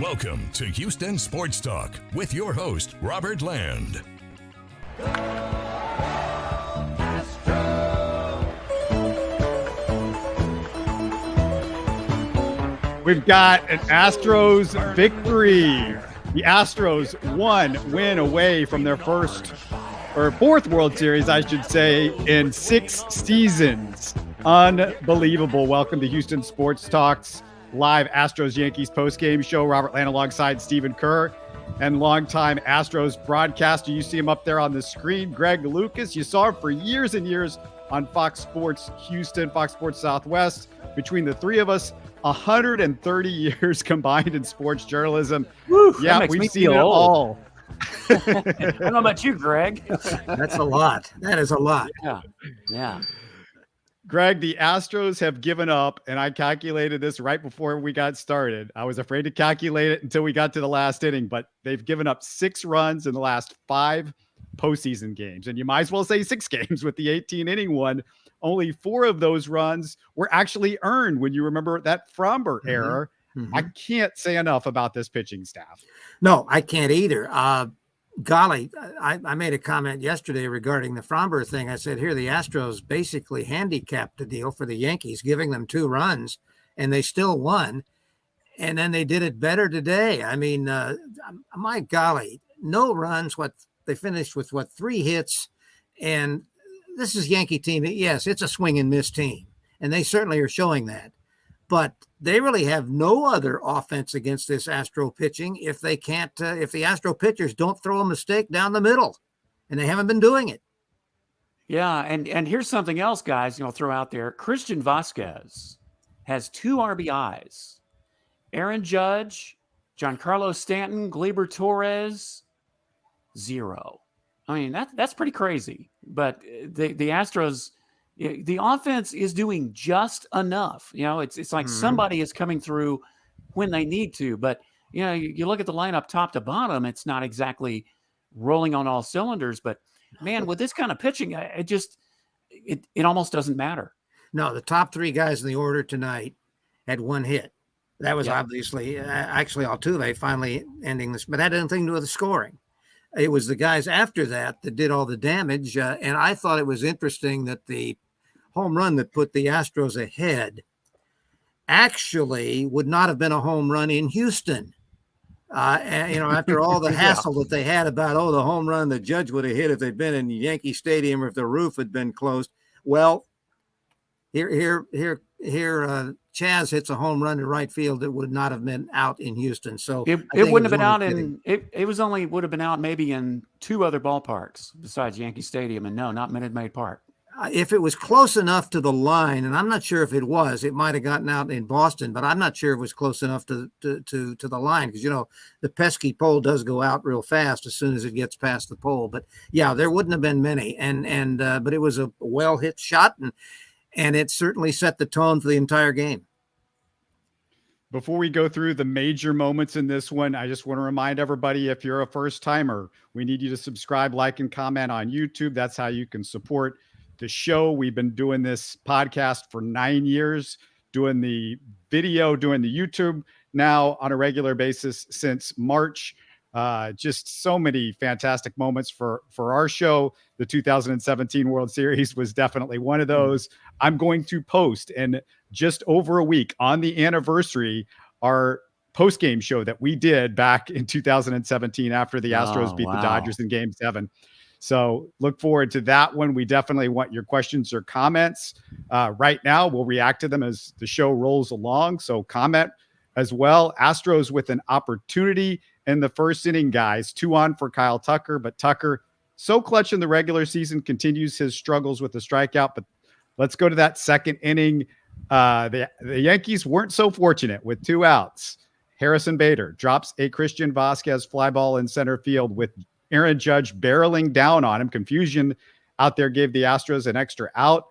Welcome to Houston Sports Talk with your host, Robert Land. We've got an Astros victory. The Astros one win away from their fourth World Series, I should say, in 6 seasons. Unbelievable. Welcome to Houston Sports Talk's live Astros-Yankees postgame show. Robert Land alongside Stephen Kerr and longtime Astros broadcaster. You see him up there on the screen, Greg Lucas. You saw him for years and years on Fox Sports Houston, Fox Sports Southwest. Between the three of us, 130 years combined in sports journalism. Woo, yeah, we've seen it all. I don't know about you, Greg. That's a lot. That is a lot. Yeah. Greg, the Astros have given up, and I calculated this right before we got started. I was afraid to calculate it until we got to the last inning, but they've given up 6 runs in the last 5 postseason games. And you might as well say 6 games with the 18-inning one. Only 4 of those runs were actually earned when you remember that Fromber error. Mm-hmm. I can't say enough about this pitching staff. No, I can't either. Golly, I made a comment yesterday regarding the Fromber thing. I said, here, the Astros basically handicapped the deal for the Yankees, giving them 2 runs, and they still won. And then they did it better today. I mean, my golly, no runs. They finished with 3 hits, and this is Yankee team. Yes, it's a swing and miss team, and they certainly are showing that. But they really have no other offense against this Astro pitching if they can't, if the Astro pitchers don't throw a mistake down the middle, and they haven't been doing it. Yeah, and here's something else, guys, throw out there. Cristian Vasquez has 2 RBIs. Aaron Judge, Giancarlo Stanton, Gleyber Torres, 0. I mean, that's pretty crazy. But the Astros, the offense is doing just enough. It's like somebody is coming through when they need to. But, you look at the lineup top to bottom, it's not exactly rolling on all cylinders. But, man, with this kind of pitching, it almost doesn't matter. No, the top 3 guys in the order tonight had 1 hit. That was obviously, actually, Altuve finally ending this. But that had nothing to do with the scoring. It was the guys after that did all the damage. And I thought it was interesting that the home run that put the Astros ahead actually would not have been a home run in Houston. After all the hassle that they had about, the home run the Judge would have hit if they'd been in Yankee Stadium or if the roof had been closed. Well, here, Chaz hits a home run to right field that would not have been out in Houston. So it wouldn't have been out would have been out maybe in 2 other ballparks besides Yankee Stadium, and no, not Minute Maid Park. If it was close enough to the line, and I'm not sure if it was, it might have gotten out in Boston, but I'm not sure it was close enough to the line because, the pesky pole does go out real fast as soon as it gets past the pole. But, yeah, there wouldn't have been many. But it was a well-hit shot, and it certainly set the tone for the entire game. Before we go through the major moments in this one, I just want to remind everybody, if you're a first-timer, we need you to subscribe, like, and comment on YouTube. That's how you can support the show. We've been doing this podcast for 9 years, doing the video, doing the YouTube now on a regular basis since March. Just so many fantastic moments for our show. The 2017 World Series was definitely one of those. I'm going to post in just over a week on the anniversary, our postgame show that we did back in 2017 after the Astros beat the Dodgers in Game 7. So look forward to that one. We definitely want your questions or comments. Right now, we'll react to them as the show rolls along. So comment as well. Astros with an opportunity in the first inning, guys. 2 on for Kyle Tucker, but Tucker, so clutch in the regular season, continues his struggles with the strikeout. But let's go to that second inning. The Yankees weren't so fortunate with 2 outs. Harrison Bader drops a Cristian Vasquez fly ball in center field with Aaron Judge barreling down on him. Confusion out there gave the Astros an extra out.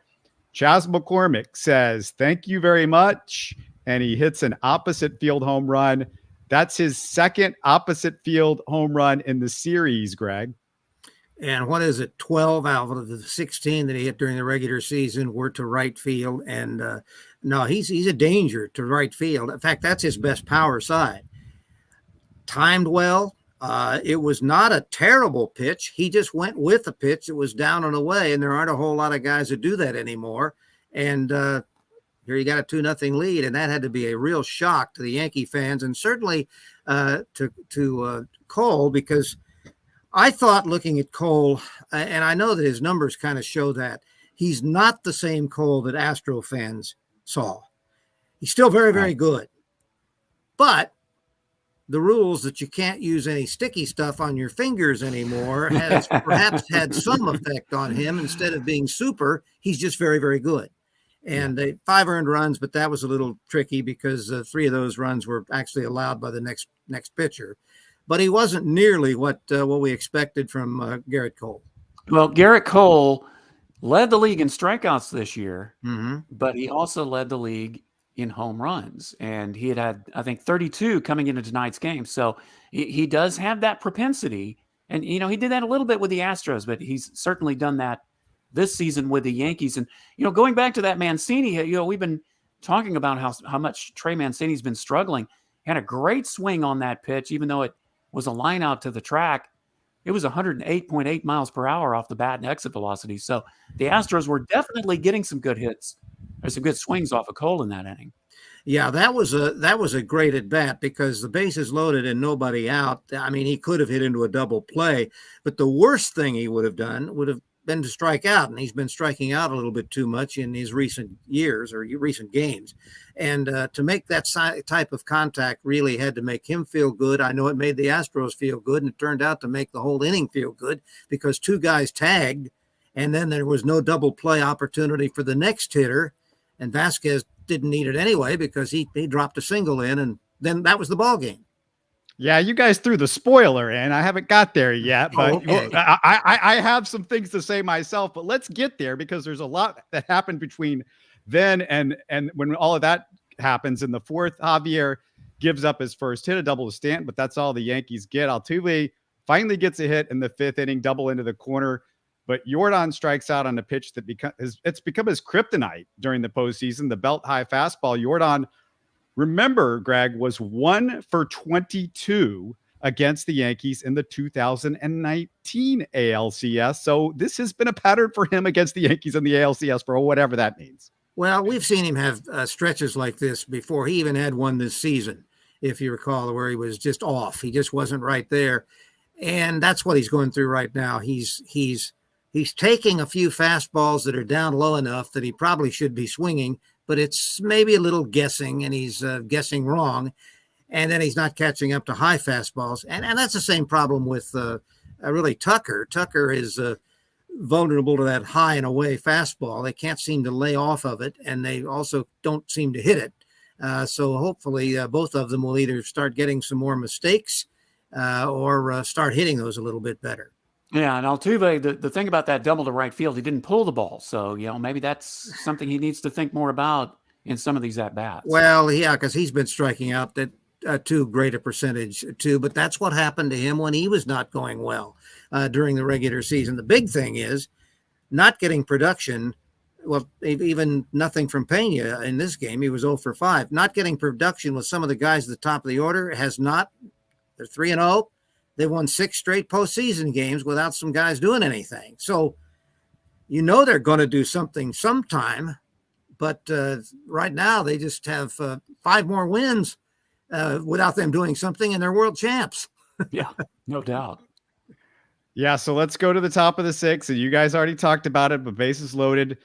Chas McCormick says, "Thank you very much." And he hits an opposite field home run. That's his second opposite field home run in the series, Greg. And what is it? 12 out of the 16 that he hit during the regular season were to right field. And no, he's a danger to right field. In fact, that's his best power side. timed well. It was not a terrible pitch. He just went with the pitch that was down and away, and there aren't a whole lot of guys that do that anymore. And here you got a 2-0 lead, and that had to be a real shock to the Yankee fans, and certainly to Cole, because I thought, looking at Cole, and I know that his numbers kind of show that, he's not the same Cole that Astro fans saw. He's still very, very good. But the rules that you can't use any sticky stuff on your fingers anymore has perhaps had some effect on him. Instead of being super, he's just very, very good. And 5 earned runs, but that was a little tricky because 3 of those runs were actually allowed by the next pitcher. But he wasn't nearly what we expected from Garrett Cole. Well, Garrett Cole led the league in strikeouts this year, Mm-hmm. but he also led the league in home runs. And he had, I think, 32 coming into tonight's game. So he does have that propensity. And, he did that a little bit with the Astros, but he's certainly done that this season with the Yankees. And, going back to that Mancini, we've been talking about how much Trey Mancini's been struggling. He had a great swing on that pitch, even though it was a line out to the track. It was 108.8 miles per hour off the bat and exit velocity. So the Astros were definitely getting some good hits. There's some good swings off of Cole in that inning. Yeah, that was a great at bat because the bases loaded and nobody out. I mean, he could have hit into a double play, but the worst thing he would have done would have been to strike out, and he's been striking out a little bit too much in his recent years or recent games. And to make that type of contact really had to make him feel good. I know it made the Astros feel good, and it turned out to make the whole inning feel good because 2 guys tagged, and then there was no double play opportunity for the next hitter, and Vasquez didn't need it anyway because he dropped a single in, and then that was the ball game. Yeah, you guys threw the spoiler in. I haven't got there yet, but okay. I have some things to say myself, but let's get there because there's a lot that happened between then and when all of that happens. In the 4th, Javier gives up his first hit, a double to Stanton, but that's all the Yankees get. Altuve finally gets a hit in the 5th inning, double into the corner, but Jordan strikes out on a pitch that it's become his kryptonite during the postseason, the belt high fastball. Jordan, remember, Greg, was 1 for 22 against the Yankees in the 2019 ALCS. So this has been a pattern for him against the Yankees in the ALCS for whatever that means. Well, we've seen him have stretches like this before. He even had one this season, if you recall, where he was just off. He just wasn't right there. And that's what he's going through right now. He's taking a few fastballs that are down low enough that he probably should be swinging, but it's maybe a little guessing, and he's guessing wrong. And then he's not catching up to high fastballs. And that's the same problem with really Tucker. Tucker is vulnerable to that high and away fastball. They can't seem to lay off of it, and they also don't seem to hit it. So hopefully both of them will either start getting some more mistakes or start hitting those a little bit better. Yeah, and Altuve, the thing about that double to right field, he didn't pull the ball. So, maybe that's something he needs to think more about in some of these at-bats. Well, yeah, because he's been striking out that too great a percentage too, but that's what happened to him when he was not going well during the regular season. The big thing is not getting production. Well, even nothing from Pena in this game. He was 0 for 5. Not getting production with some of the guys at the top of the order has not. They're 3-0. They won 6 straight postseason games without some guys doing anything. So, they're going to do something sometime, but right now they just have 5 more wins without them doing something, and they're world champs. Yeah, no doubt. Yeah, so let's go to the top of the 6th. And you guys already talked about it, but bases loaded.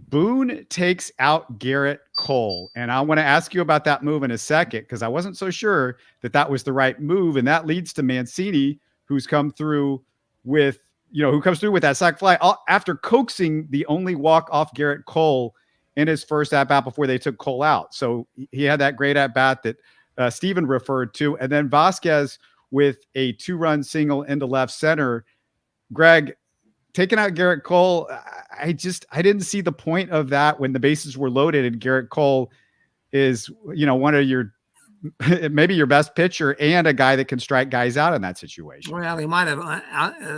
Boone takes out Garrett Cole. And I want to ask you about that move in a second, because I wasn't so sure that was the right move. And that leads to Mancini, who's come through with, that sac fly after coaxing the only walk off Garrett Cole in his first at-bat before they took Cole out. So he had that great at-bat that Steven referred to. And then Vasquez with a 2-run single into left center. Greg, taking out Garrett Cole, I didn't see the point of that when the bases were loaded and Garrett Cole is, one of maybe your best pitcher and a guy that can strike guys out in that situation. Well, he might have,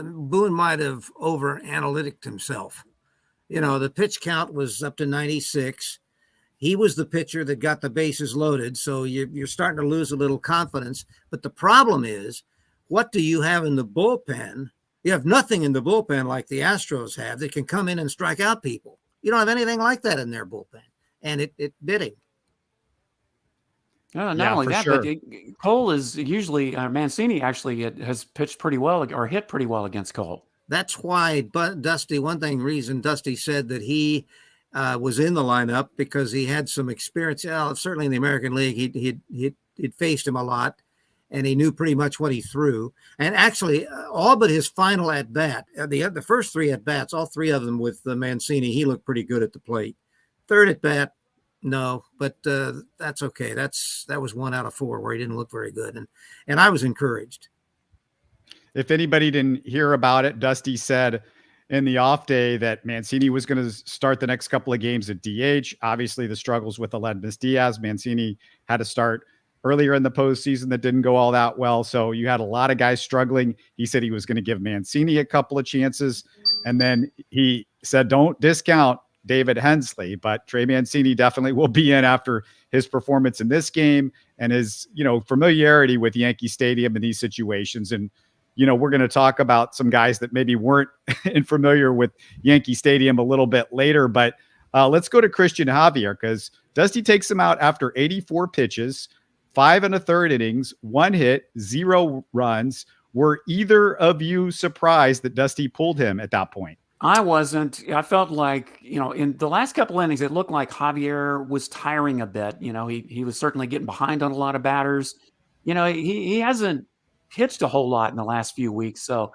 Boone might have over analyticed himself. The pitch count was up to 96. he was the pitcher that got the bases loaded. So you're starting to lose a little confidence. But the problem is, what do you have in the bullpen? You have nothing in the bullpen like the Astros have that can come in and strike out people. You don't have anything like that in their bullpen. And it bit him. Not Yeah, only for that, sure. but Cole is usually Mancini actually has pitched pretty well or hit pretty well against Cole. That's why Dusty, reason Dusty said that he was in the lineup because he had some experience. Certainly in the American League, he'd faced him a lot, and he knew pretty much what he threw. And actually, all but his final at bat, the first three at bats, all three of them with Mancini, he looked pretty good at the plate. Third at bat, no, but that's okay. That was 1 out of 4 where he didn't look very good, and I was encouraged. If anybody didn't hear about it, Dusty said in the off day that Mancini was going to start the next couple of games at DH. Obviously, the struggles with Aledmus Diaz. Mancini had to start earlier in the postseason that didn't go all that well. So you had a lot of guys struggling. He said he was going to give Mancini a couple of chances. And then he said, don't discount David Hensley, but Trey Mancini definitely will be in after his performance in this game and his, familiarity with Yankee Stadium in these situations. And, we're going to talk about some guys that maybe weren't familiar with Yankee Stadium a little bit later, but let's go to Cristian Javier because Dusty takes him out after 84 pitches, 5 1/3 innings, 1 hit, 0 runs. Were either of you surprised that Dusty pulled him at that point? I wasn't. I felt like, in the last couple innings, it looked like Javier was tiring a bit. He was certainly getting behind on a lot of batters. He hasn't pitched a whole lot in the last few weeks. So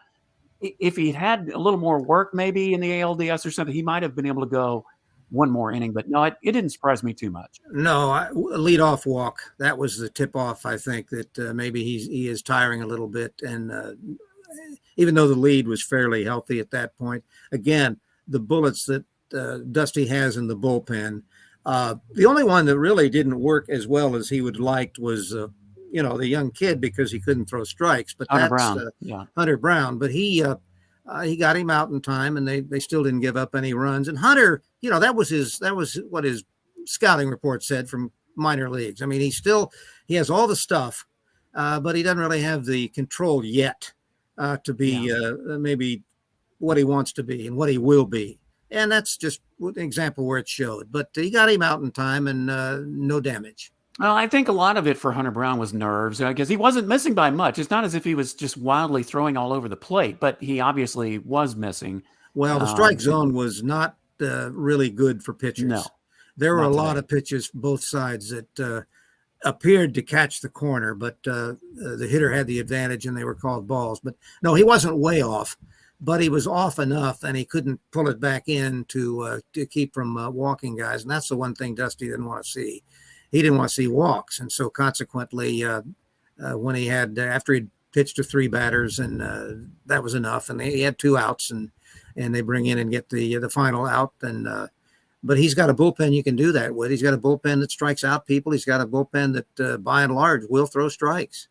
if he'd had a little more work maybe in the ALDS or something, he might have been able to go one more inning. But no, it didn't surprise me too much. No, a leadoff walk. That was the tip-off, I think, that maybe he is tiring a little bit. And even though the lead was fairly healthy at that point, again, the bullets that Dusty has in the bullpen, the only one that really didn't work as well as he would liked was the young kid because he couldn't throw strikes. But Hunter that's Brown. Hunter Brown. But he got him out in time, and they still didn't give up any runs. And Hunter, that was what his scouting report said from minor leagues. I mean, he has all the stuff, but he doesn't really have the control yet to be maybe what he wants to be and what he will be. And that's just an example where it showed. But he got him out in time and no damage. Well, I think a lot of it for Hunter Brown was nerves because he wasn't missing by much. It's not as if he was just wildly throwing all over the plate, but he obviously was missing. Well, the strike zone was not really good for pitchers. No, there were a lot of pitches both sides that appeared to catch the corner, but the hitter had the advantage and they were called balls. But no, he wasn't way off, but he was off enough and he couldn't pull it back in to keep from walking guys. And that's the one thing Dusty didn't want to see. He didn't want to see walks. And so consequently, when he had, after he'd pitched to 3 batters and that was enough, and he had 2 outs and they bring in and get the final out. And but he's got a bullpen you can do that with. He's got a bullpen that strikes out people. He's got a bullpen that by and large will throw strikes.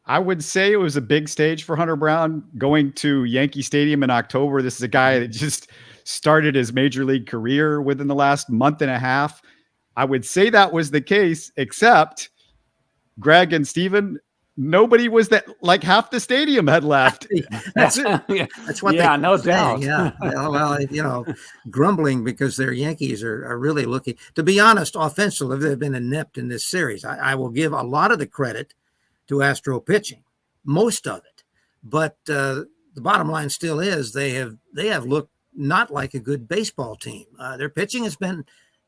I would say it was a big stage for Hunter Brown going to Yankee Stadium in October. This is a guy that just started his major league career within the last month and a half. I would say that was the case, except Greg and Steven, nobody was that, like half the stadium had left. That's it. That's what yeah, no doubt. Yeah. Well, grumbling because their Yankees are really looking, to be honest, offensively, they've been inept in this series. I will give a lot of the credit to Astro pitching, most of it. But the bottom line still is they have looked not like a good baseball team. Their pitching has been,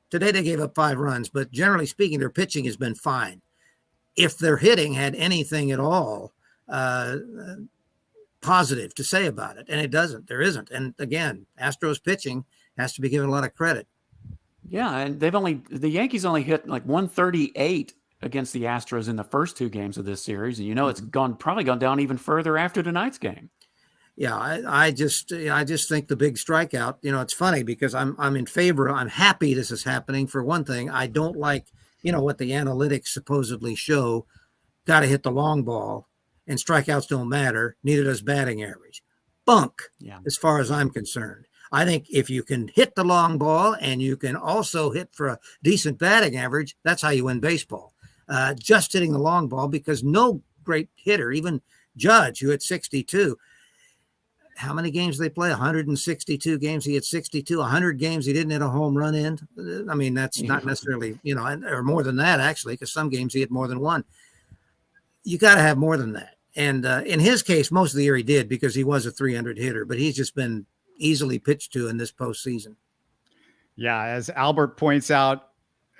today they gave up 5 runs, but generally speaking, their pitching has been fine. If their hitting had anything at all positive to say about it, and it doesn't, there isn't. And again, Astros pitching has to be given a lot of credit. Yeah, and the Yankees only hit like 138 against the Astros in the first 2 games of this series, and it's probably gone down even further after tonight's game. Yeah, I just think the big strikeout. It's funny because I'm in favor. I'm happy this is happening. For one thing, I don't like what the analytics supposedly show. Got to hit the long ball, and strikeouts don't matter. Neither does batting average. Bunk. Yeah. As far as I'm concerned, I think if you can hit the long ball and you can also hit for a decent batting average, that's how you win baseball. Just hitting the long ball, because no great hitter, even Judge, who hit 62, how many games they play? 162 games. He hit 62. 100 games he didn't hit a home run in. I mean, that's not necessarily, or more than that, actually, because some games he hit more than one. You got to have more than that. And in his case, most of the year he did, because he was a 300 hitter, but he's just been easily pitched to in this postseason. Yeah, as Albert points out,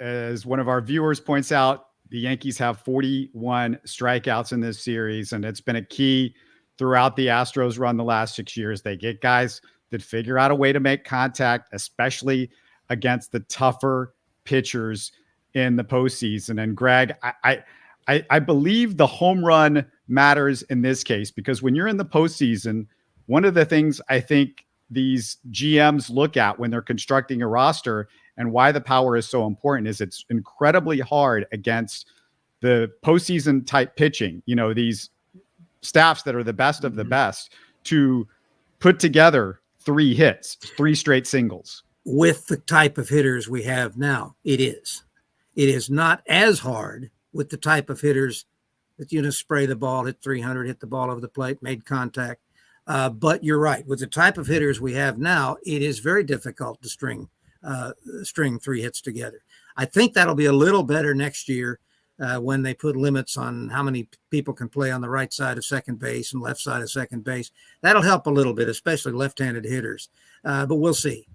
as one of our viewers points out, the Yankees have 41 strikeouts in this series, and it's been a key throughout the Astros run the last 6 years. They get guys that figure out a way to make contact, especially against the tougher pitchers in the postseason. And Greg, I believe the home run matters in this case, because when you're in the postseason, one of the things I think these GMs look at when they're constructing a roster and why the power is so important is it's incredibly hard against the postseason type pitching. These staffs that are the best of the best to put together 3 hits, 3 straight singles. With the type of hitters we have now, it is. It is not as hard with the type of hitters that, spray the ball, hit 300, hit the ball over the plate, made contact. But you're right. With the type of hitters we have now, it is very difficult to string 3 hits together. I think that'll be a little better next year when they put limits on how many people can play on the right side of second base and left side of second base. That'll help a little bit, especially left-handed hitters. But we'll see.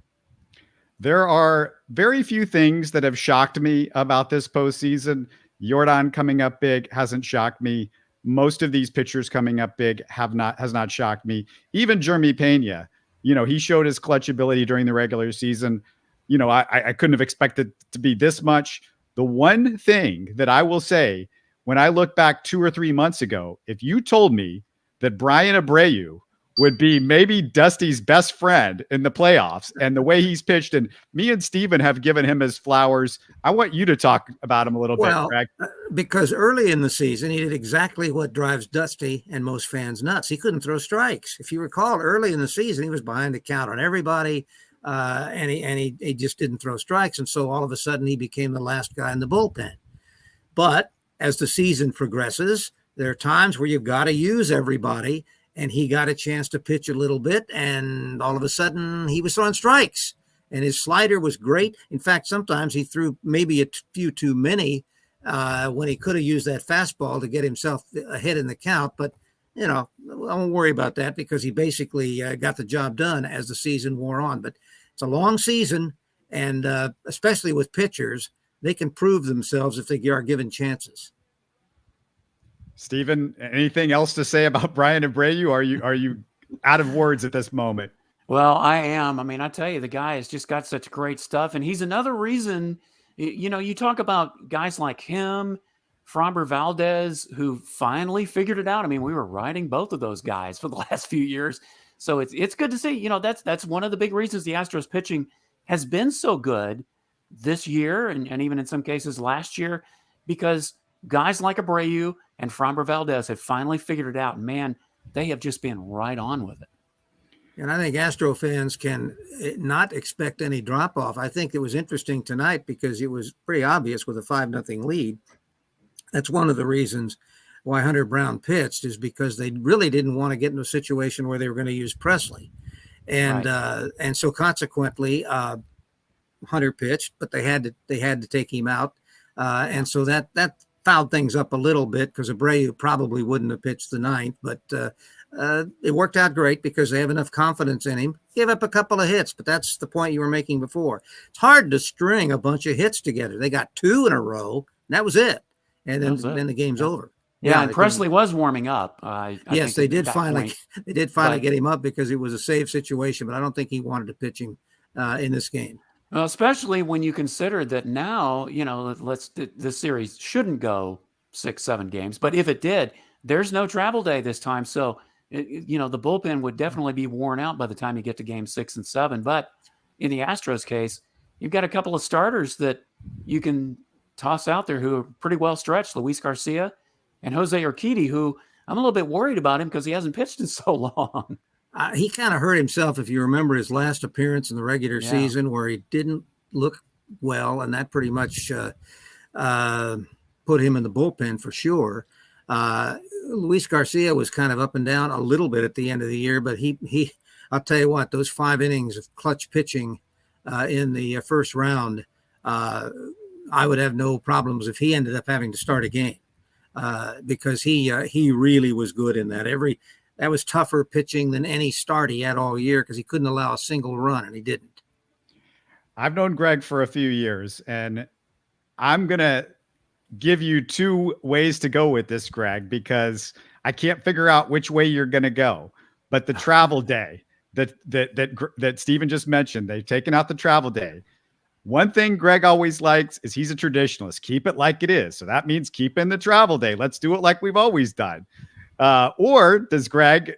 There are very few things that have shocked me about this postseason. Yordan coming up big hasn't shocked me. Most of these pitchers coming up big has not shocked me. Even Jeremy Pena, he showed his clutch ability during the regular season. I couldn't have expected to be this much. The one thing that I will say, when I look back 2 or 3 months ago, if you told me that Brian Abreu would be maybe Dusty's best friend in the playoffs and the way he's pitched, and me and Steven have given him his flowers, I want you to talk about him a little bit, Greg. Because early in the season, he did exactly what drives Dusty and most fans nuts. He couldn't throw strikes. If you recall, early in the season, he was behind the count on everybody. And he just didn't throw strikes. And so all of a sudden he became the last guy in the bullpen. But as the season progresses, there are times where you've got to use everybody, and he got a chance to pitch a little bit, and all of a sudden he was throwing strikes, and his slider was great. In fact, sometimes he threw maybe a few too many when he could have used that fastball to get himself ahead in the count. But I won't worry about that, because he basically got the job done as the season wore on. But it's a long season, and especially with pitchers, they can prove themselves if they are given chances. Steven, anything else to say about Brian Abreu? Are you out of words at this moment? Well, I am. I mean, I tell you, the guy has just got such great stuff, and he's another reason. You talk about guys like him, Framber Valdez, who finally figured it out. I mean, we were riding both of those guys for the last few years. So it's good to see. That's one of the big reasons the Astros pitching has been so good this year, and even in some cases last year, because guys like Abreu and Framber Valdez have finally figured it out. And man, they have just been right on with it. And I think Astro fans can not expect any drop-off. I think it was interesting tonight because it was pretty obvious with a 5-0 lead. That's one of the reasons why Hunter Brown pitched, is because they really didn't want to get into a situation where they were going to use Presley. And right. And so consequently, Hunter pitched, but they had to take him out. And so that fouled things up a little bit, because Abreu probably wouldn't have pitched the 9th, but it worked out great because they have enough confidence in him. Gave up a couple of hits, but that's the point you were making before. It's hard to string a bunch of hits together. They got 2 in a row, and that was it. And then the game's over. Yeah, and Presley was warming up. Yes, they did finally get him up, because it was a save situation, but I don't think he wanted to pitch him in this game. Well, especially when you consider that now, this series shouldn't go 6-7 games, but if it did, there's no travel day this time. So, the bullpen would definitely be worn out by the time you get to game 6 and 7. But in the Astros case, you've got a couple of starters that you can toss out there who are pretty well stretched, Luis Garcia and Jose Urquidy, who I'm a little bit worried about him because he hasn't pitched in so long. He kind of hurt himself, if you remember his last appearance in the regular season, where he didn't look well, and that pretty much put him in the bullpen for sure. Luis Garcia was kind of up and down a little bit at the end of the year, but he I'll tell you what, those 5 innings of clutch pitching in the first round, I would have no problems if he ended up having to start a game because he really was good in that. That was tougher pitching than any start he had all year because he couldn't allow a single run, and he didn't. I've known Greg for a few years, and I'm going to give you 2 ways to go with this, Greg, because I can't figure out which way you're going to go. But the travel day that Steven just mentioned, they've taken out the travel day. One thing Greg always likes is he's a traditionalist. Keep it like it is. So that means keep in the travel day. Let's do it like we've always done. Or does Greg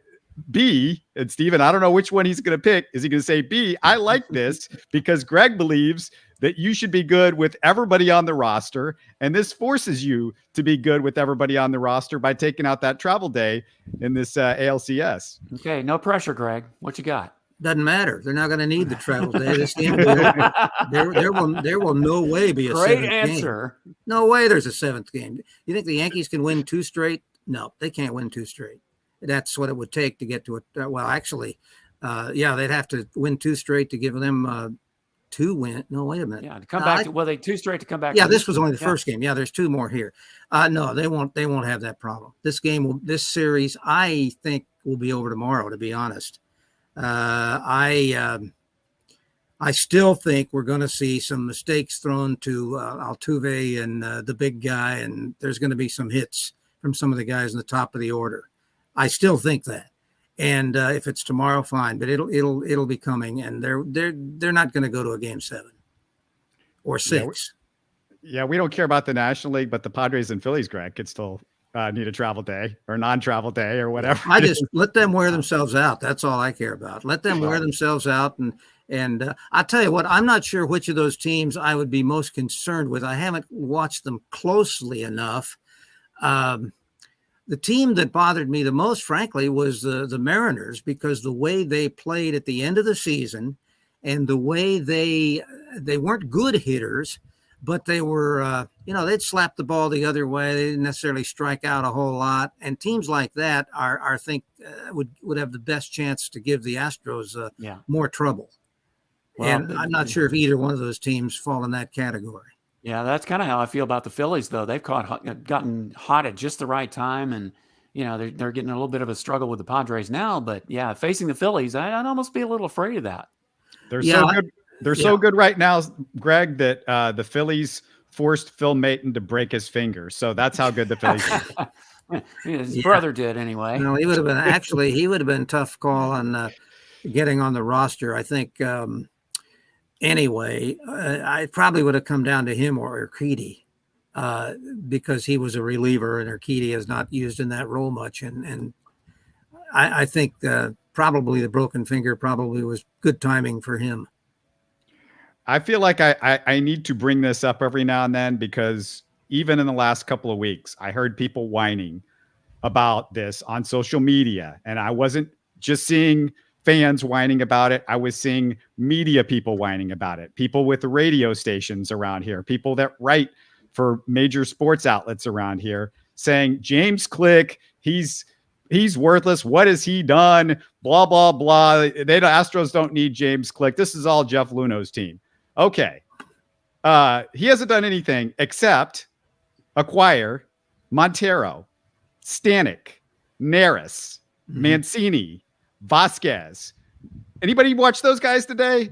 B, and Steven, I don't know which one he's going to pick. Is he going to say B, I like this because Greg believes that you should be good with everybody on the roster, and this forces you to be good with everybody on the roster by taking out that travel day in this ALCS. Okay, no pressure, Greg. What you got? Doesn't matter. They're not going to need the travel day. This game, there will no way be a great 7th answer. game. No way there's a 7th game. You think the Yankees can win 2 straight? No, they can't win 2 straight. That's what it would take to get to it. Well, actually, they'd have to win 2 straight to give them 2 win. No, wait a minute. Yeah, to come back. They 2 straight to come back. Yeah, this was only the first game. Yeah, there's 2 more here. No, they won't have that problem. This series, I think, will be over tomorrow, to be honest. I still think we're going to see some mistakes thrown to Altuve and the big guy, and there's going to be some hits from some of the guys in the top of the order. I still think that, and if it's tomorrow, fine. But it'll be coming, and they're not going to go to a game 7 or 6. Yeah, we don't care about the National League, but the Padres and Phillies, Greg, could still need a travel day or non-travel day or whatever. I just let them wear themselves out. That's all I care about. Let them wear themselves out, and I'll tell you what, I'm not sure which of those teams I would be most concerned with. I haven't watched them closely enough. The team that bothered me the most, frankly, was the Mariners, because the way they played at the end of the season and the way they weren't good hitters, but they were, they'd slap the ball the other way. They didn't necessarily strike out a whole lot. And teams like that I think would have the best chance to give the Astros more trouble. Well, and I'm not sure if either one of those teams fall in that category. Yeah, that's kind of how I feel about the Phillies, though. They've gotten hot at just the right time, and they're getting a little bit of a struggle with the Padres now. But yeah, facing the Phillies, I'd almost be a little afraid of that. They're so good. They're so good right now, Greg, that the Phillies forced Phil Maton to break his finger. So that's how good the Phillies are. His brother did anyway. No, he would have been a tough call on getting on the roster, I think. Anyway, I probably would have come down to him or Urquidy because he was a reliever and Urquidy is not used in that role much. And I think probably the broken finger probably was good timing for him. I feel like I need to bring this up every now and then because even in the last couple of weeks, I heard people whining about this on social media. And I wasn't just seeing fans whining about it. I was seeing media people whining about it. People with radio stations around here, people that write for major sports outlets around here saying, James Click, he's worthless. What has he done? Blah, blah, blah. Astros don't need James Click. This is all Jeff Luno's team. Okay. He hasn't done anything except acquire Montero, Stanek, Neris, Mancini, Vasquez. Anybody watch those guys today?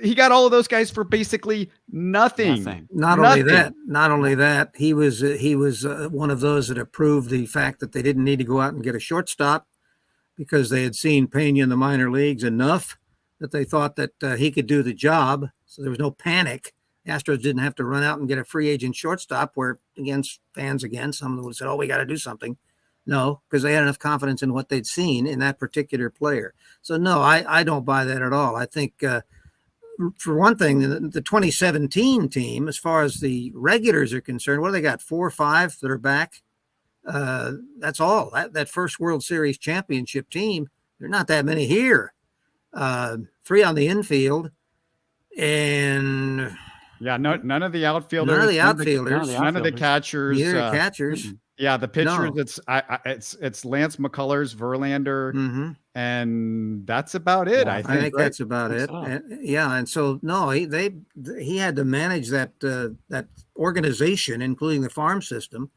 He got all of those guys for basically nothing. Not only that, he was one of those that approved the fact that they didn't need to go out and get a shortstop because they had seen Pena in the minor leagues enough that they thought that he could do the job. So there was no panic. The Astros didn't have to run out and get a free agent shortstop where fans some of them would have said, we got to do something. No, because they had enough confidence in what they'd seen in that particular player. So, no, I don't buy that at all. I think, for one thing, the 2017 team, as far as the regulars are concerned, what do they got, 4 or 5 that are back? That's all. That first World Series championship team, There are not that many here. 3 on the infield, and none of the outfielders, none of the outfielders, none of the catchers, neither catchers. Yeah, the pitchers. No. It's Lance McCullers, Verlander, and that's about it. Yeah, I think that's about it. So. And so no, he had to manage that that organization, including the farm system,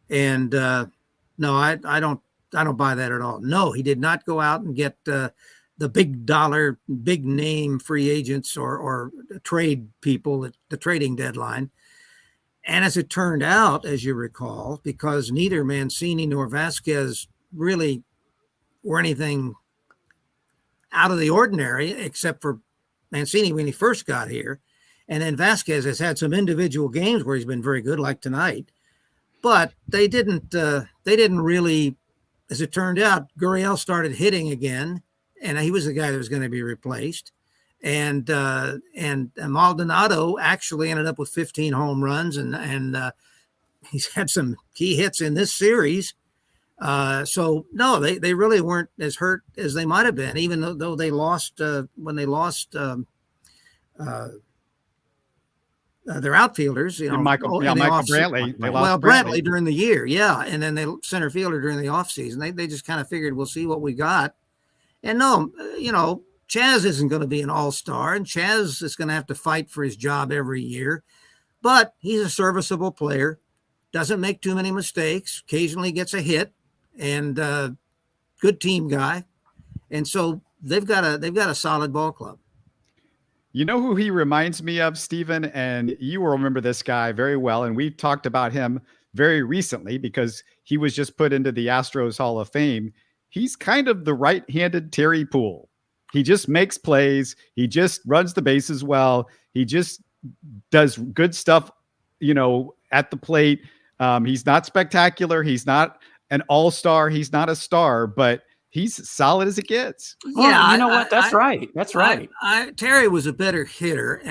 and no, I don't buy that at all. No, he did not go out and get the big dollar, big name free agents or trade people at the trading deadline. And as it turned out, as you recall, because neither Mancini nor Vasquez really were anything out of the ordinary, except for Mancini when he first got here. And then Vasquez has had some individual games where he's been very good, like tonight. But they didn't really, as it turned out, Gurriel started hitting again, and he was the guy that was going to be replaced. And Maldonado actually ended up with 15 home runs, and he's had some key hits in this series. So no, they really weren't as hurt as they might have been, even though they lost when they lost their outfielders. Michael Brantley. Brantley during the year, and then they center fielder during the offseason. They just kind of figured we'll see what we got, and no, Chaz isn't going to be an all-star, and Chaz is going to have to fight for his job every year. But he's a serviceable player, doesn't make too many mistakes, occasionally gets a hit, and good team guy. And so they've got a solid ball club. You know who he reminds me of, Stephen? And you will remember this guy very well. And we talked about him very recently because he was just put into the Astros Hall of Fame. He's kind of the right-handed Terry Poole. He just makes plays. He just runs the bases well. He just does good stuff, at the plate. He's not spectacular. He's not an all-star. He's not a star, but he's solid as it gets. Yeah, what? That's right. That's right. Terry was a better hitter,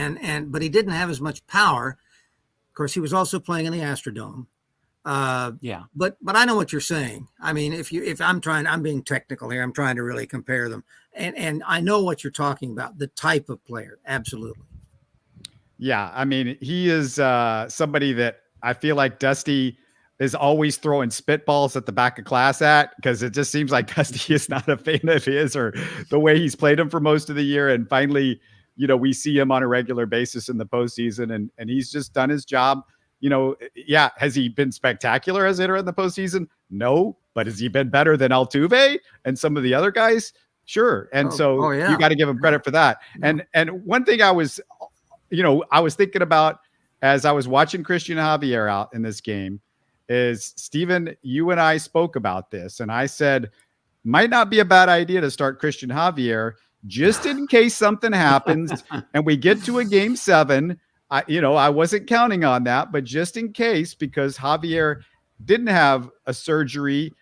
but he didn't have as much power. Of course, he was also playing in the Astrodome. But I know what you're saying. I mean, if I'm being technical here, I'm trying to really compare them. And I know what you're talking about, the type of player. Absolutely. Yeah. I mean, he is somebody that I feel like Dusty is always throwing spitballs at the back of class at, because it just seems like Dusty is not a fan of his or the way he's played him for most of the year. And finally, we see him on a regular basis in the postseason, and he's just done his job. Has he been spectacular as a hitter in the postseason? No, but has he been better than Altuve and some of the other guys? Sure. And you got to give him credit for that. Yeah. And one thing I was thinking about as I was watching Cristian Javier out in this game is, Stephen, you and I spoke about this, and I said, might not be a bad idea to start Cristian Javier just in case something happens and we get to a game 7. I wasn't counting on that, but just in case, because Javier didn't have a surgery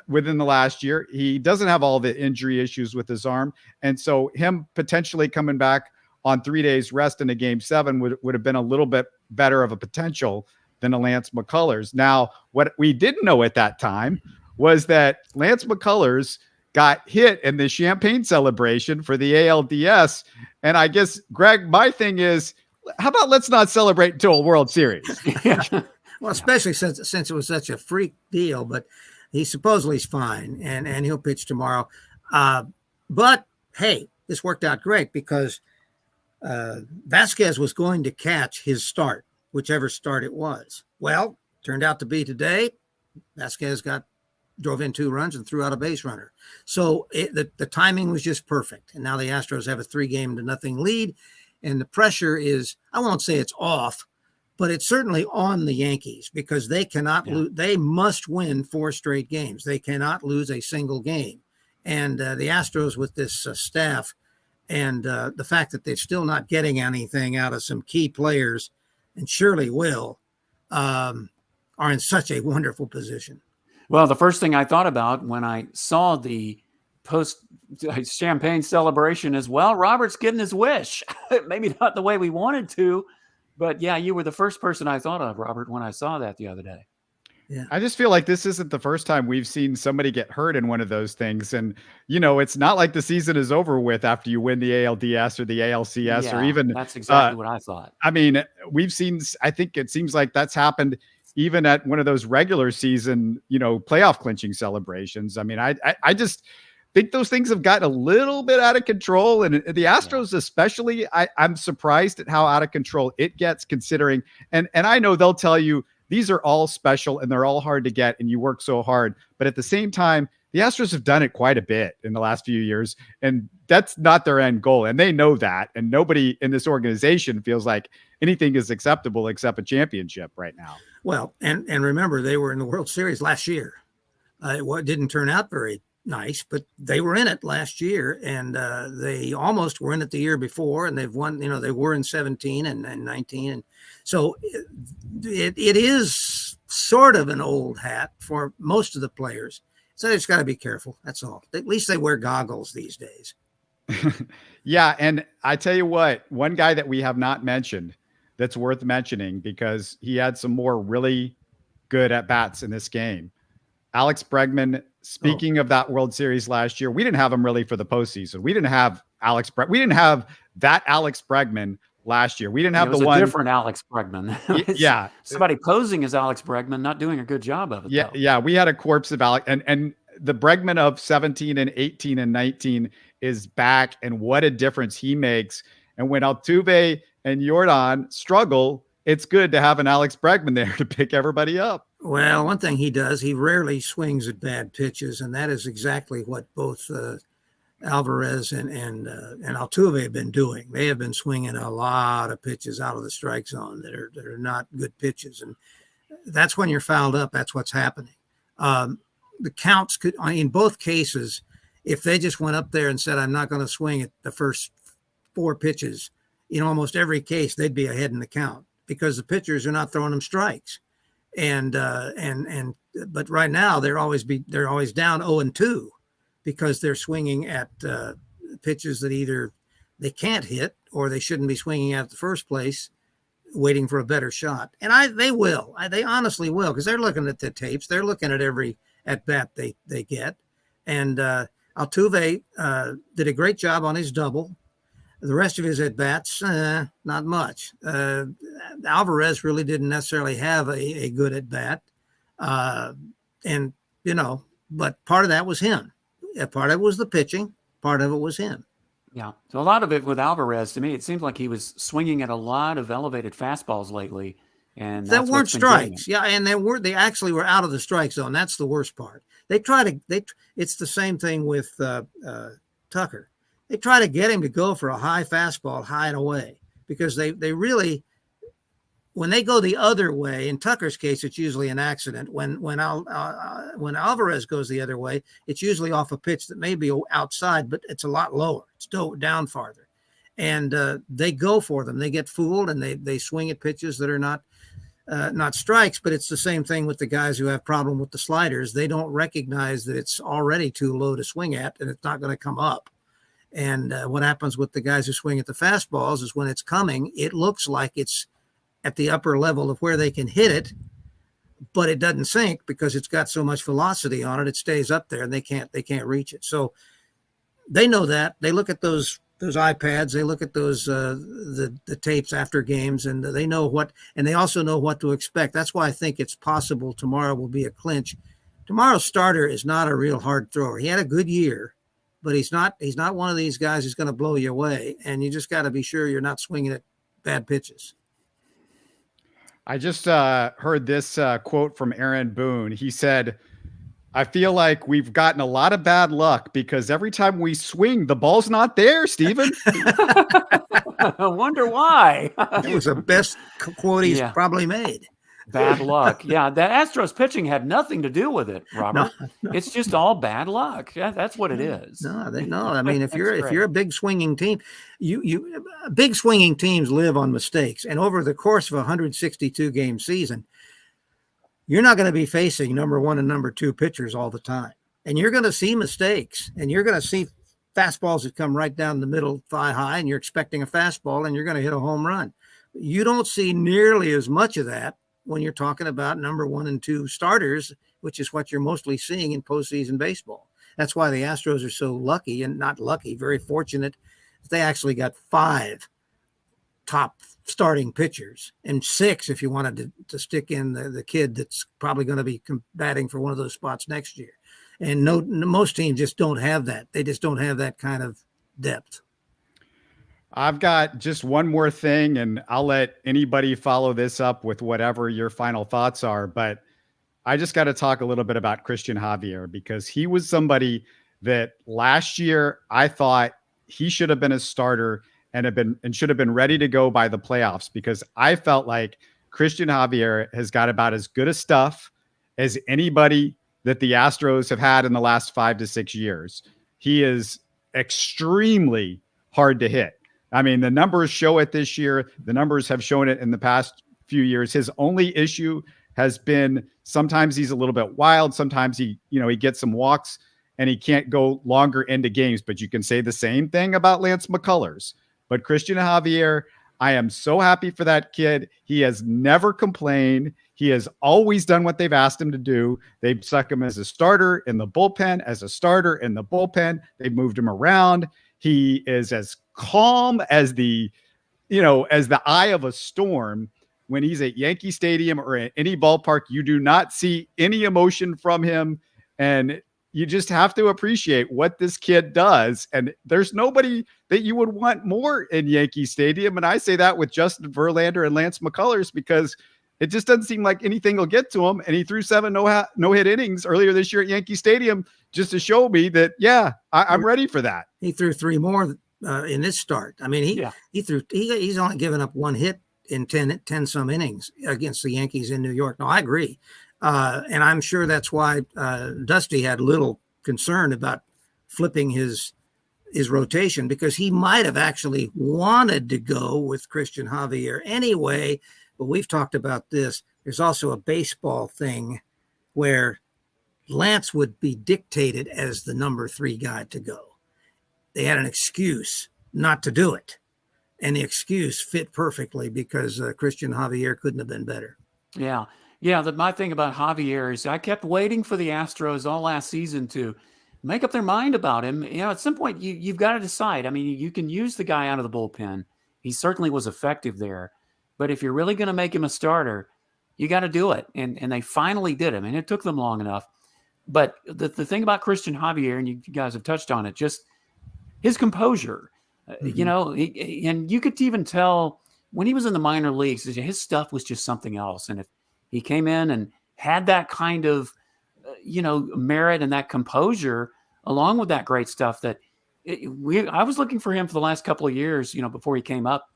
within the last year. He doesn't have all the injury issues with his arm. And so him potentially coming back on 3 days rest in a game 7 would have been a little bit better of a potential than a Lance McCullers. Now, what we didn't know at that time was that Lance McCullers got hit in the champagne celebration for the ALDS. And I guess, Greg, my thing is, how about let's not celebrate until a World Series? Well, especially since it was such a freak deal, but he supposedly is fine and he'll pitch tomorrow. But hey, this worked out great because Vasquez was going to catch his start, whichever start it was. Well, turned out to be today. Vasquez drove in 2 runs and threw out a base runner. So the timing was just perfect. And now the Astros have a 3-0 lead. And the pressure is, I won't say it's off, but it's certainly on the Yankees because they cannot lose. They must win 4 straight games. They cannot lose a single game. And the Astros with this staff and the fact that they're still not getting anything out of some key players and surely will, are in such a wonderful position. Well, the first thing I thought about when I saw the post-champagne celebration is, well, Robert's getting his wish. Maybe not the way we wanted to, but yeah, you were the first person I thought of, Robert, when I saw that the other day. Yeah. I just feel like this isn't the first time we've seen somebody get hurt in one of those things. And, you know, it's not like the season is over with after you win the ALDS or the ALCS or even that's exactly what I thought. I mean, we've seen, I think it seems like that's happened even at one of those regular season, you know, playoff clinching celebrations. I mean, I just think those things have gotten a little bit out of control. And the Astros, especially, I'm surprised at how out of control it gets, considering, and I know they'll tell you these are all special and they're all hard to get and you work so hard. But at the same time, the Astros have done it quite a bit in the last few years, and that's not their end goal. And they know that. And nobody in this organization feels like anything is acceptable except a championship right now. Well, and remember, they were in the World Series last year. It didn't turn out very nice, but they were in it last year, and they almost were in it the year before, and they've won. You know, they were in 17 and 19, and so it is sort of an old hat for most of the players. So they just got to be careful. That's all. At least they wear goggles these days. Yeah, and I tell you what, one guy that we have not mentioned that's worth mentioning because he had some more really good at bats in this game. Alex Bregman. Speaking of that World Series last year, we didn't have him really for the postseason. We didn't have we didn't have that Alex Bregman last year. We didn't have the one different Alex Bregman. Yeah, somebody posing as Alex Bregman, not doing a good job of it. Yeah, though. Yeah. We had a corpse of Alex, and the Bregman of 17 and 18 and 19 is back, and what a difference he makes. And when Altuve and Yordan struggle, it's good to have an Alex Bregman there to pick everybody up. Well, one thing he does, he rarely swings at bad pitches, and that is exactly what both Alvarez and Altuve have been doing. They have been swinging a lot of pitches out of the strike zone that are not good pitches, and that's when you're fouled up. That's what's happening. The counts could, in both cases, if they just went up there and said, "I'm not going to swing at the first 4 pitches," in almost every case they'd be ahead in the count because the pitchers are not throwing them strikes. But right now they're always down 0-2 because they're swinging at pitches that either they can't hit or they shouldn't be swinging at the first place, waiting for a better shot. And they honestly will, because they're looking at the tapes. They're looking at every at bat they get. And Altuve did a great job on his double. The rest of his at-bats, not much. Alvarez really didn't necessarily have a good at-bat. And, you know, but part of that was him. Part of it was the pitching. Part of it was him. Yeah. So a lot of it with Alvarez, to me, it seemed like he was swinging at a lot of elevated fastballs lately. And that weren't strikes. Yeah, and they actually were out of the strike zone. That's the worst part. It's the same thing with Tucker. They try to get him to go for a high fastball, high and away, because they really, when they go the other way, in Tucker's case, it's usually an accident. When Alvarez goes the other way, it's usually off a pitch that may be outside, but it's a lot lower. It's down farther. And they go for them. They get fooled, and they swing at pitches that are not strikes, but it's the same thing with the guys who have problem with the sliders. They don't recognize that it's already too low to swing at, and it's not going to come up. And what happens with the guys who swing at the fastballs is when it's coming, it looks like it's at the upper level of where they can hit it, but it doesn't sink because it's got so much velocity on it. It stays up there and they can't reach it. So they know that. They look at those iPads, they look at those the tapes after games, and they know and they also know what to expect. That's why I think it's possible tomorrow will be a clinch. Tomorrow's starter is not a real hard thrower. He had a good year, but he's not one of these guys who's going to blow you away. And you just got to be sure you're not swinging at bad pitches. I just heard this quote from Aaron Boone. He said, "I feel like we've gotten a lot of bad luck because every time we swing, the ball's not there, Steven." I wonder why. It was the best quote he's probably made. Bad luck. Yeah, the Astros pitching had nothing to do with it, Robert. No. It's just all bad luck. Yeah, that's what it is. No. I mean, if you're a big swinging team, big swinging teams live on mistakes. And over the course of a 162 game season, you're not going to be facing number 1 and number 2 pitchers all the time. And you're going to see mistakes, and you're going to see fastballs that come right down the middle, thigh high, and you're expecting a fastball and you're going to hit a home run. You don't see nearly as much of that when you're talking about number 1 and 2 starters, which is what you're mostly seeing in postseason baseball. That's why the Astros are so lucky, and not lucky, very fortunate. They actually got 5 top starting pitchers, and 6 if you wanted to stick in the kid that's probably going to be batting for one of those spots next year. And most teams just don't have that. They just don't have that kind of depth. I've got just one more thing, and I'll let anybody follow this up with whatever your final thoughts are. But I just got to talk a little bit about Cristian Javier, because he was somebody that last year I thought he should have been a starter and should have been ready to go by the playoffs, because I felt like Cristian Javier has got about as good a stuff as anybody that the Astros have had in the last 5 to 6 years. He is extremely hard to hit. I mean, the numbers show it this year. The numbers have shown it in the past few years. His only issue has been sometimes he's a little bit wild. Sometimes he gets some walks and he can't go longer into games, but you can say the same thing about Lance McCullers. But Cristian Javier, I am so happy for that kid. He has never complained. He has always done what they've asked him to do. They've stuck him as a starter in the bullpen, as a starter in the bullpen. They've moved him around. He is as calm as the eye of a storm when he's at Yankee Stadium or at any ballpark. You do not see any emotion from him. And you just have to appreciate what this kid does. And there's nobody that you would want more in Yankee Stadium. And I say that with Justin Verlander and Lance McCullers, because it just doesn't seem like anything will get to him. And he threw 7 no-hit innings earlier this year at Yankee Stadium just to show me that, yeah, I'm ready for that. He threw 3 more in this start. I mean, he's only given up 1 hit in 10 some innings against the Yankees in New York. No, I agree. And I'm sure that's why Dusty had little concern about flipping his rotation, because he might have actually wanted to go with Cristian Javier anyway. But we've talked about this. There's also a baseball thing where Lance would be dictated as the number 3 guy to go. They had an excuse not to do it. And the excuse fit perfectly because Cristian Javier couldn't have been better. Yeah. Yeah. My thing about Javier is I kept waiting for the Astros all last season to make up their mind about him. At some point you've got to decide. I mean, you can use the guy out of the bullpen. He certainly was effective there. But if you're really going to make him a starter, you got to do it. And they finally did. I mean, it took them long enough. But the thing about Cristian Javier, and you guys have touched on it, just his composure, and you could even tell when he was in the minor leagues, his stuff was just something else. And if he came in and had that kind of, merit and that composure, along with that great stuff I was looking for him for the last couple of years, before he came up,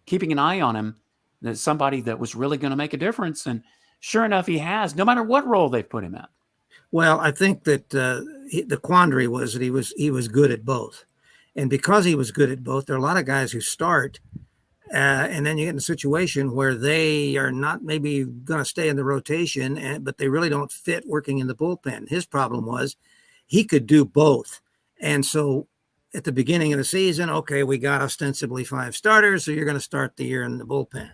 keeping an eye on him, as somebody that was really going to make a difference. And sure enough, he has, no matter what role they've put him in. Well, I think that the quandary was that he was good at both. And because he was good at both, there are a lot of guys who start and then you get in a situation where they are not maybe going to stay in the rotation, but they really don't fit working in the bullpen. His problem was he could do both. And so at the beginning of the season, okay, we got ostensibly 5 starters, so you're going to start the year in the bullpen.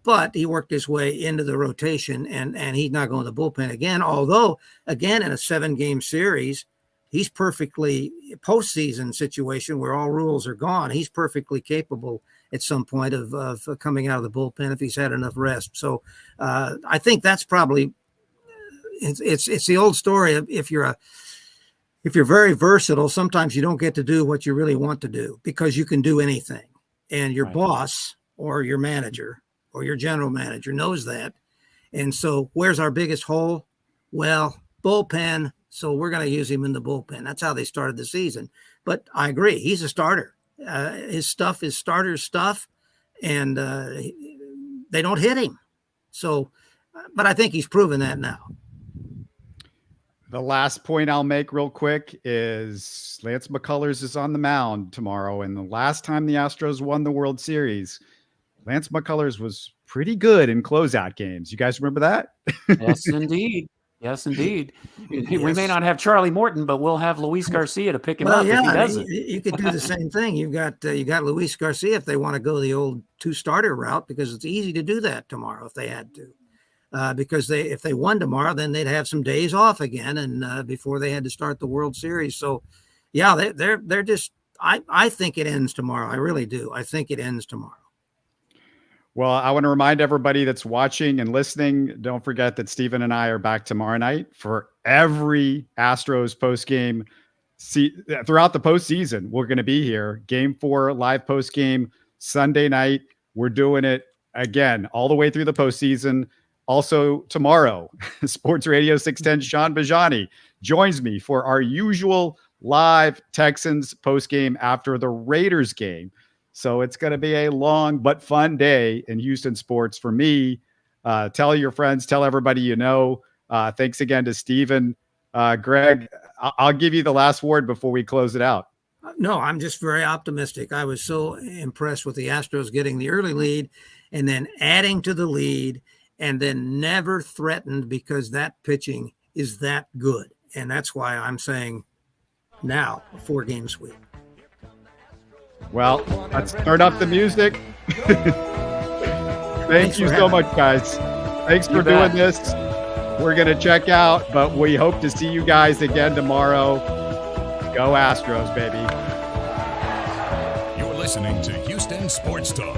But he worked his way into the rotation, and he's not going to the bullpen again. Although, again, in a 7-game series, he's perfectly postseason situation where all rules are gone. He's perfectly capable at some point of coming out of the bullpen if he's had enough rest. So I think that's probably it's the old story of if you're very versatile, sometimes you don't get to do what you really want to do because you can do anything, and your boss or your manager or your general manager knows that. And so where's our biggest hole? Well, bullpen. So we're going to use him in the bullpen. That's how they started the season. But I agree. He's a starter. His stuff is starter stuff, and they don't hit him. So, but I think he's proven that now. The last point I'll make real quick is Lance McCullers is on the mound tomorrow. And the last time the Astros won the World Series, Lance McCullers was pretty good in closeout games. You guys remember that? Yes, indeed. Yes, indeed. Yes. We may not have Charlie Morton, but we'll have Luis Garcia to pick him up if he doesn't. You could do the same thing. You got Luis Garcia if they want to go the old 2-starter route, because it's easy to do that tomorrow if they had to. because if they won tomorrow, then they'd have some days off again, and before they had to start the World Series. So, yeah, they're just. I think it ends tomorrow. I really do. I think it ends tomorrow. Well, I want to remind everybody that's watching and listening, don't forget that Stephen and I are back tomorrow night for every Astros postgame. Throughout the postseason, we're going to be here. Game 4 live postgame Sunday night. We're doing it again all the way through the postseason. Also tomorrow, Sports Radio 610 Sean Bajani joins me for our usual live Texans postgame after the Raiders game. So it's going to be a long but fun day in Houston sports for me. Tell your friends, tell everybody you know. Thanks again to Stephen. Greg, I'll give you the last word before we close it out. No, I'm just very optimistic. I was so impressed with the Astros getting the early lead and then adding to the lead and then never threatened because that pitching is that good. And that's why I'm saying now a 4-game sweep. Well, let's turn up the music. Thank you so much, guys. Thanks for doing this. We're going to check out, but we hope to see you guys again tomorrow. Go Astros, baby. You're listening to Houston Sports Talk.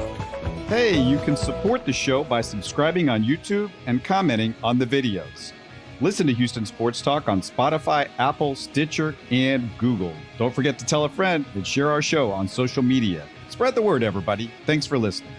Hey, you can support the show by subscribing on YouTube and commenting on the videos. Listen to Houston Sports Talk on Spotify, Apple, Stitcher, and Google. Don't forget to tell a friend and share our show on social media. Spread the word, everybody. Thanks for listening.